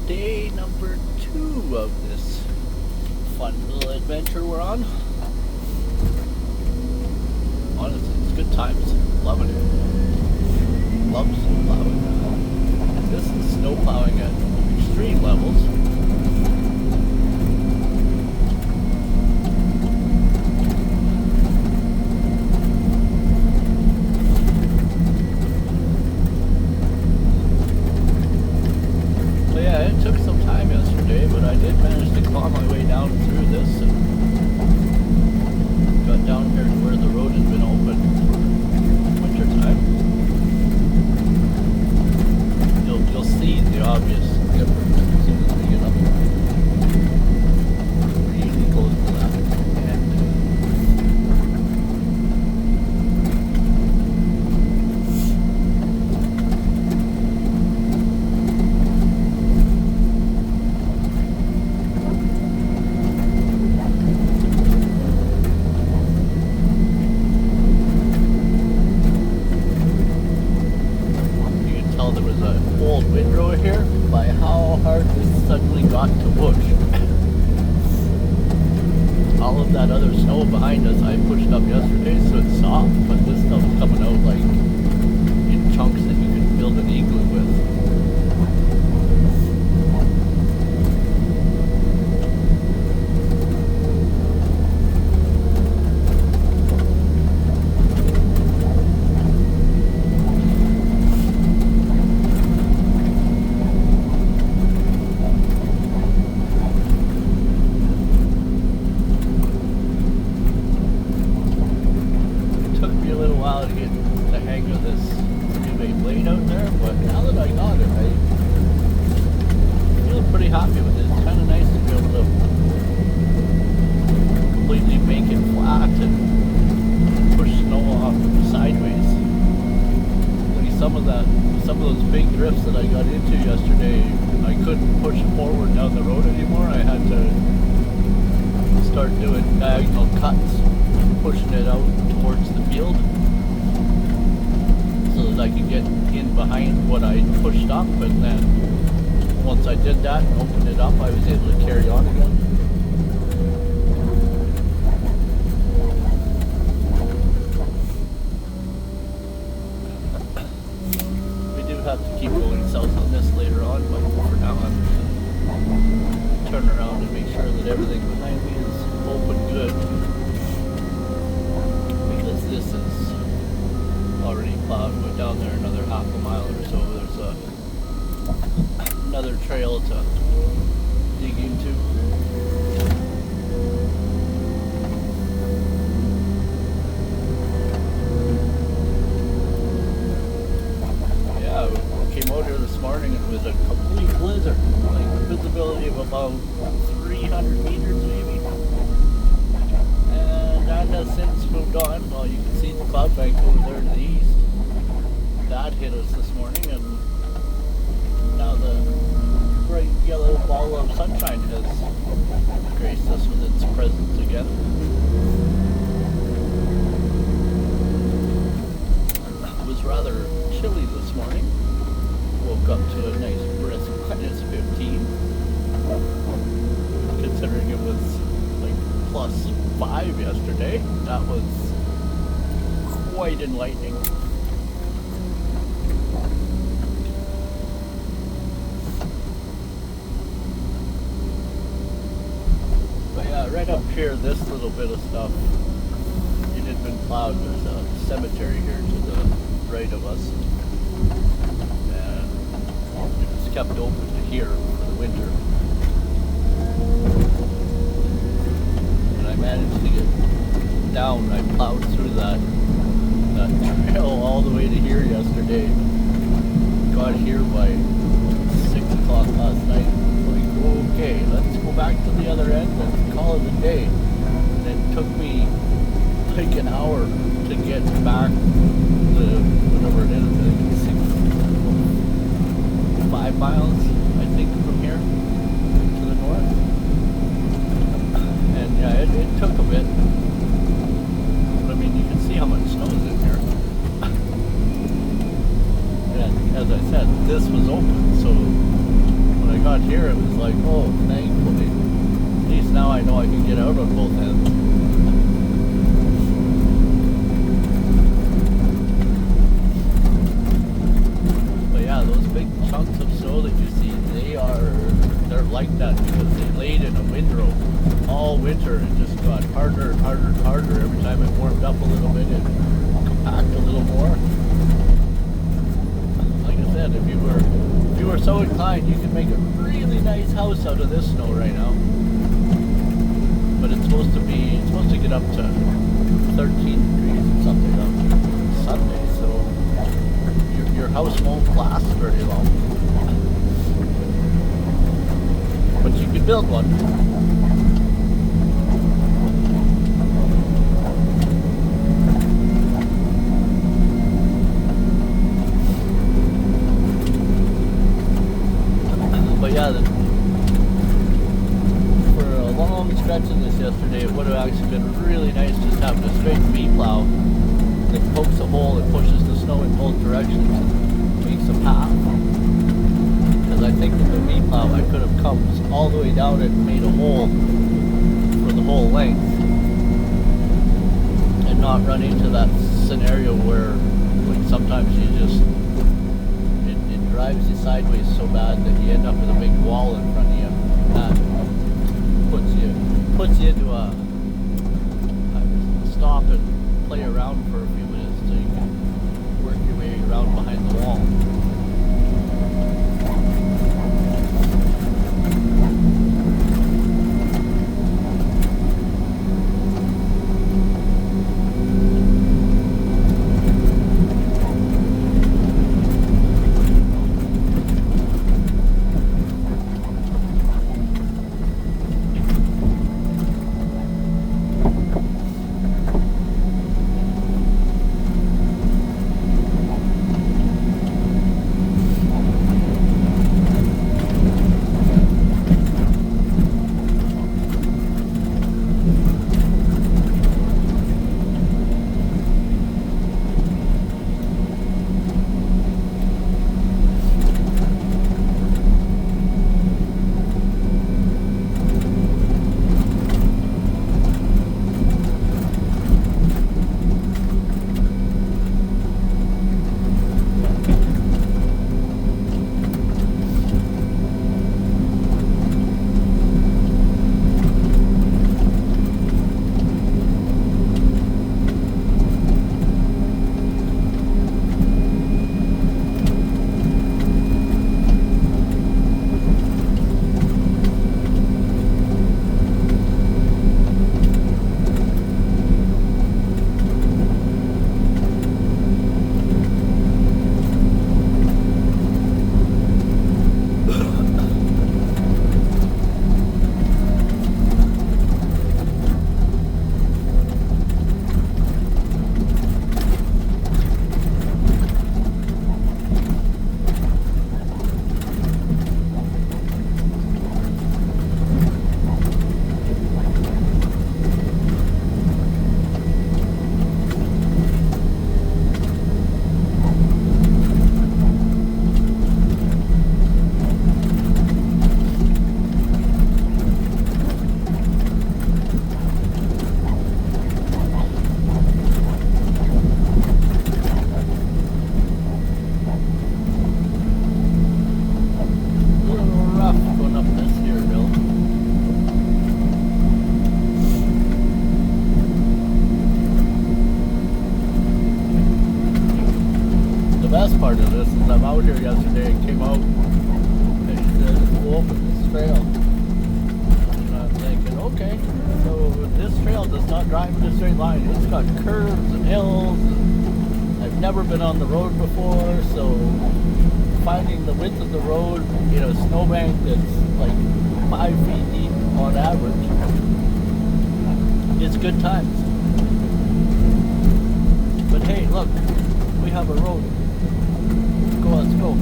day number 2 of this fun little adventure we're on. Honestly, it's good times. Loving it. Love snow plowing. This is snow plowing at extreme levels. It took some time yesterday, but I did manage to claw my way down through this and got down here to where the road has been open for winter time. You'll see the obvious difference as soon as we get up here. Really close to that end. Windrow here by how hard this suddenly got to push. All of that other snow behind us I pushed up yesterday, so it's soft, but this stuff's coming out like in chunks that you can build an igloo with. To get the hang of this 3-way blade out there, but now that I got it, I feel pretty happy with it. It's kind of nice to be able to completely make it flat and push snow off sideways. Like some of those big drifts that I got into yesterday, I couldn't push forward down the road anymore. I had to start doing diagonal cuts, pushing it out towards the field, so that I could get in behind what I pushed up, and then once I did that and opened it up, I was able to carry on again. We do have to keep going south on this later on, but for now I'm going to turn around and make sure that everything behind me is open good, because this is already plowed. Went down there another half a mile or so. There's another trail to dig into. Yeah, we came out here this morning and it was a complete blizzard, like visibility of about 300 meters maybe. And that has since moved on. Well, you can see the cloud bank over there to the east. That hit us this morning, and now the bright yellow ball of sunshine has graced us with its presence again. It was rather chilly this morning. Woke up to a nice brisk minus 15, considering it was like plus 5 yesterday. That was quite enlightening. But yeah, right up here, this little bit of stuff, it had been plowed. There's a cemetery here to the right of us, and it was kept open to here for the winter. And I managed to get down. I plowed through that trail all the way to here yesterday. Got here by 6 o'clock last night. Like, okay, let's go back to the other end and call it a day. And it took me like an hour to get back the whatever it is, 5 miles, I think, from here to the north. And yeah, it took a bit. But I mean, you can see how much snow is in here. And as I said, this was open, so when I got here, it was like, oh, thankfully. At least now I know I can get out on both ends. But yeah, those big chunks of snow that you see, they're like that because they laid in a windrow all winter and just got harder and harder and harder every time it warmed up a little bit and compact a little more. Like I said, if you were so inclined, you could make a really nice house out of this snow right now. But it's supposed to get up to 13 degrees or something on Sunday, so your house won't last very long. But you could build one. But yeah, for a long stretch of this yesterday, it would have actually been really nice just having a straight V-plow that pokes a hole and pushes the snow in both directions and makes a path. Because I think with the V-plow I could have come all the way down it and made a hole for the whole length and not run into that scenario where like sometimes you just it drives you sideways so bad that you end up with a big wall in front of you. That puts you into a stop and play around for a few minutes so you can work your way around behind the wall. best part of this is I'm out here yesterday and came out and he said, we'll open this trail. And I'm thinking, okay, so this trail does not drive in a straight line. It's got curves and hills. And I've never been on the road before, so finding the width of the road in a snowbank that's like 5 feet deep on average, it's good times. But hey, look, we have a road. Let's go.